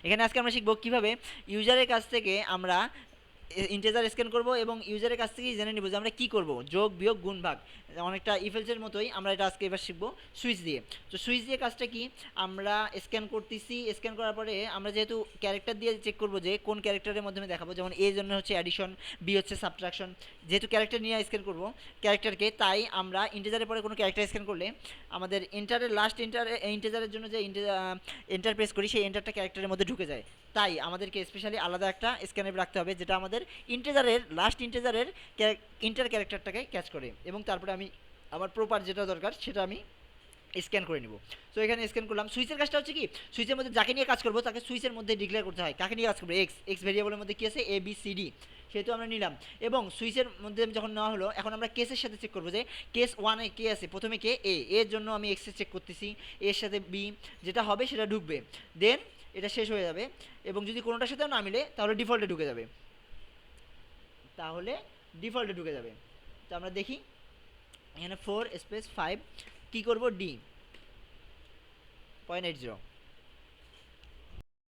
এখানে আজকে আমরা শিখব কীভাবে ইউজারের কাছ থেকে আমরা ইন্টিজার স্ক্যান করব এবং ইউজারের কাছ থেকেই জেনে নিব যে আমরা কী করব, যোগ বিয়োগ গুণ ভাগ, অনেকটা ইফেলসের মতোই আমরা এটা আজকে এবার শিখব সুইচ দিয়ে। তো সুইচ দিয়ে কাজটা কি, আমরা স্ক্যান করতেছি, স্ক্যান করার পরে আমরা যেহেতু ক্যারেক্টার দিয়ে চেক করব যে কোন ক্যারেক্টারের মাধ্যমে দেখাবো, যেমন এ জন্য হচ্ছে অ্যাডিশন, বি হচ্ছে সাবট্রাকশন, যেহেতু ক্যারেক্টার নিয়ে স্ক্যান করব ক্যারেক্টারকে, তাই আমরা ইন্টিজারের পরে কোনো ক্যারেক্টার স্ক্যান করলে আমাদের এন্টারের লাস্ট ইন্টিজারের জন্য যে এন্টার প্রেস করি সেই এন্টারটা ক্যারেক্টারের মধ্যে ঢুকে যায়। তাই আমাদেরকে স্পেশালি আলাদা একটা স্ক্যানার রাখতে হবে যেটা আমাদের ইন্টিজারের লাস্ট ইন্টিজারের ইন্টার ক্যারেক্টারটাকে ক্যাচ করে, এবং তারপরে আমি আমার প্রপার যেটা দরকার সেটা আমি স্ক্যান করে নিব। সো এখানে স্ক্যান করলাম। সুইচের কাজটা হচ্ছে কি, সুইচের মধ্যে যাকে নিয়ে কাজ করবো তাকে সুইচের মধ্যে ডিক্লেয়ার করতে হয়। কাকে নিয়ে কাজ করবো, এক্স, এক্স ভেরিয়েবলের মধ্যে কী আছে, এ বি সি ডি, সেহেতু আমরা নিলাম। এবং সুইচের মধ্যে যখন নেওয়া হলো, এখন আমরা কেসের সাথে চেক করবো যে কেস ওয়ানে কে আছে, প্রথমে কে, এর জন্য আমি এক্সে চেক করতেছি, এর সাথে বি, যেটা হবে সেটা ঢুকবে, দেন এটা শেষ হয়ে যাবে। এবং যদি কোনোটার সাথেও না মিলে তাহলে ডিফল্টে ঢুকে যাবে, তো আমরা দেখি এখানে 4 স্পেস 5 কী করবো, ডি 0.80